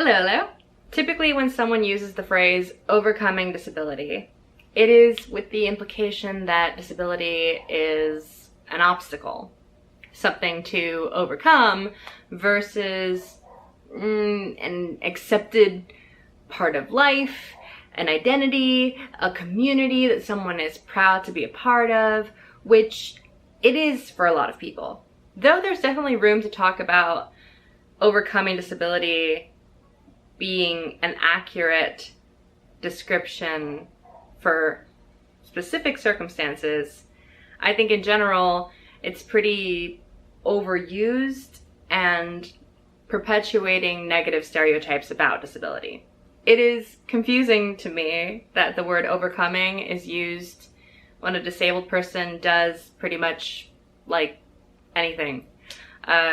Hello, hello. Typically when someone uses the phrase overcoming disability, it is with the implication that disability is an obstacle, something to overcome versus an accepted part of life, an identity, a community that someone is proud to be a part of, which it is for a lot of people. Though there's definitely room to talk about overcoming disability being an accurate description for specific circumstances, I think in general it's pretty overused and perpetuating negative stereotypes about disability. It is confusing to me that the word overcoming is used when a disabled person does pretty much like anything.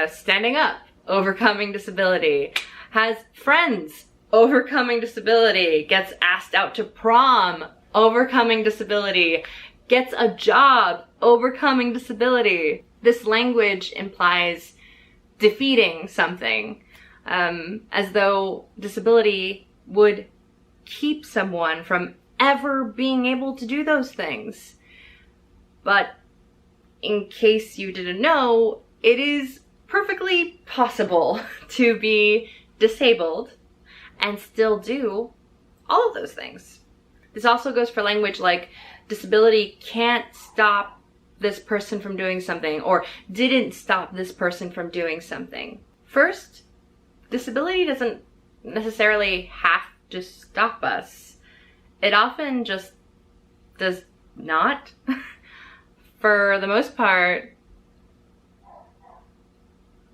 Standing up, overcoming disability. Has friends, overcoming disability. Gets asked out to prom, overcoming disability. Gets a job, overcoming disability. This language implies defeating something, as though disability would keep someone from ever being able to do those things. But in case you didn't know, it is perfectly possible to be disabled and still do all of those things. This also goes for language like disability can't stop this person from doing something, or didn't stop this person from doing something. First, disability doesn't necessarily have to stop us. It often just does not. For the most part,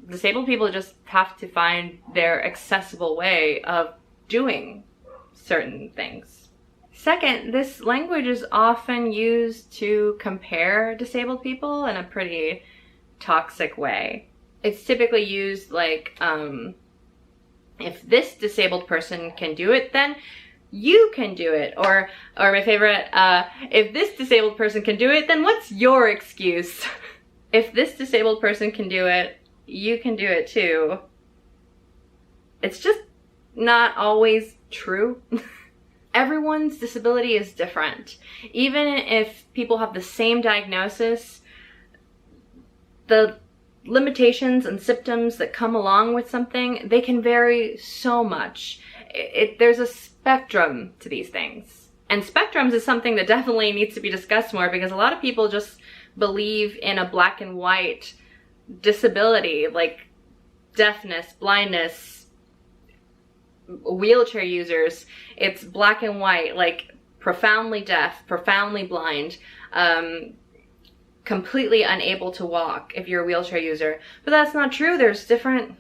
disabled people just have to find their accessible way of doing certain things. Second, this language is often used to compare disabled people in a pretty toxic way. It's typically used like, if this disabled person can do it, then you can do it. Or my favorite, if this disabled person can do it, then what's your excuse? If this disabled person can do it, you can do it too. It's just not always true. Everyone's disability is different. Even if people have the same diagnosis, the limitations and symptoms that come along with something, they can vary so much. There's a spectrum to these things. And spectrums is something that definitely needs to be discussed more, because a lot of people just believe in a black and white disability, like deafness, blindness, wheelchair users. It's black and white, like profoundly deaf, profoundly blind, completely unable to walk if you're a wheelchair user. But that's not true. There's different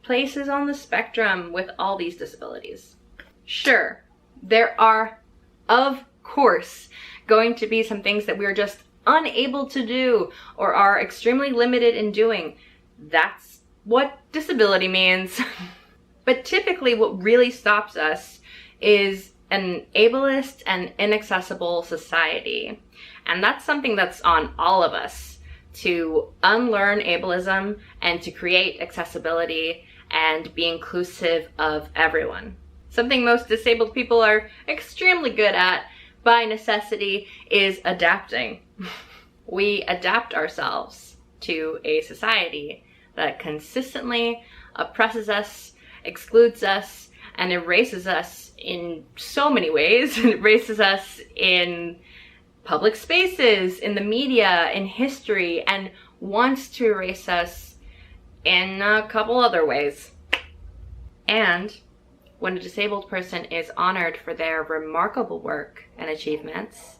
places on the spectrum with all these disabilities. Sure, there are, of course, going to be some things that we're just unable to do or are extremely limited in doing. That's what disability means. But typically what really stops us is an ableist and inaccessible society. And that's something that's on all of us, to unlearn ableism and to create accessibility and be inclusive of everyone. Something most disabled people are extremely good at, by necessity, is adapting. We adapt ourselves to a society that consistently oppresses us, excludes us, and erases us in so many ways. It erases us in public spaces, in the media, in history, and wants to erase us in a couple other ways. And when a disabled person is honored for their remarkable work and achievements,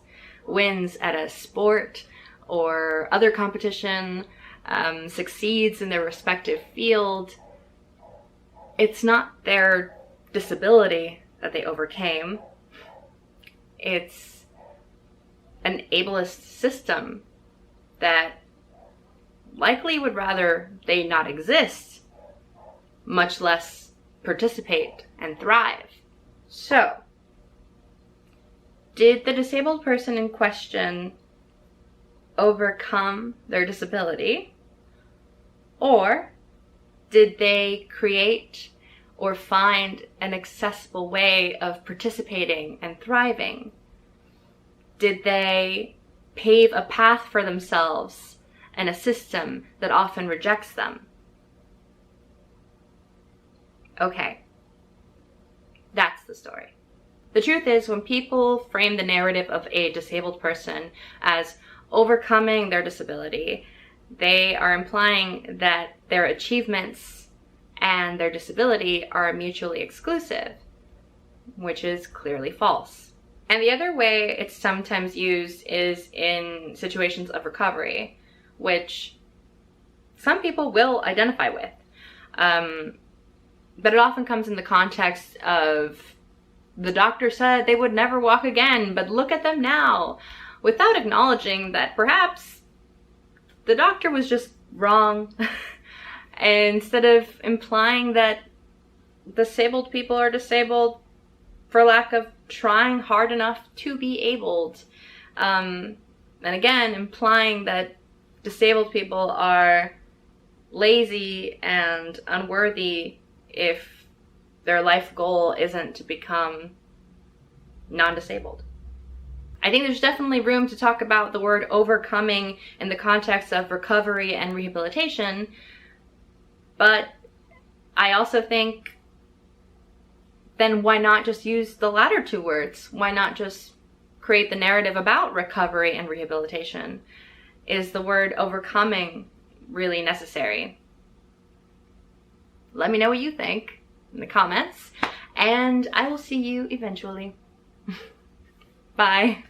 wins at a sport or other competition, succeeds in their respective field, it's not their disability that they overcame. It's an ableist system that likely would rather they not exist, much less participate and thrive. So, did the disabled person in question overcome their disability, or did they create or find an accessible way of participating and thriving? Did they pave a path for themselves in a system that often rejects them? Okay, that's the story. The truth is, when people frame the narrative of a disabled person as overcoming their disability, they are implying that their achievements and their disability are mutually exclusive, which is clearly false. And the other way it's sometimes used is in situations of recovery, which some people will identify with. But it often comes in the context of, the doctor said they would never walk again, but look at them now, without acknowledging that perhaps the doctor was just wrong. Instead of implying that disabled people are disabled for lack of trying hard enough to be abled. And again, implying that disabled people are lazy and unworthy if their life goal isn't to become non-disabled. I think there's definitely room to talk about the word overcoming in the context of recovery and rehabilitation, but I also think, then why not just use the latter two words? Why not just create the narrative about recovery and rehabilitation? Is the word overcoming really necessary? Let me know what you think in the comments, and I will see you eventually. Bye.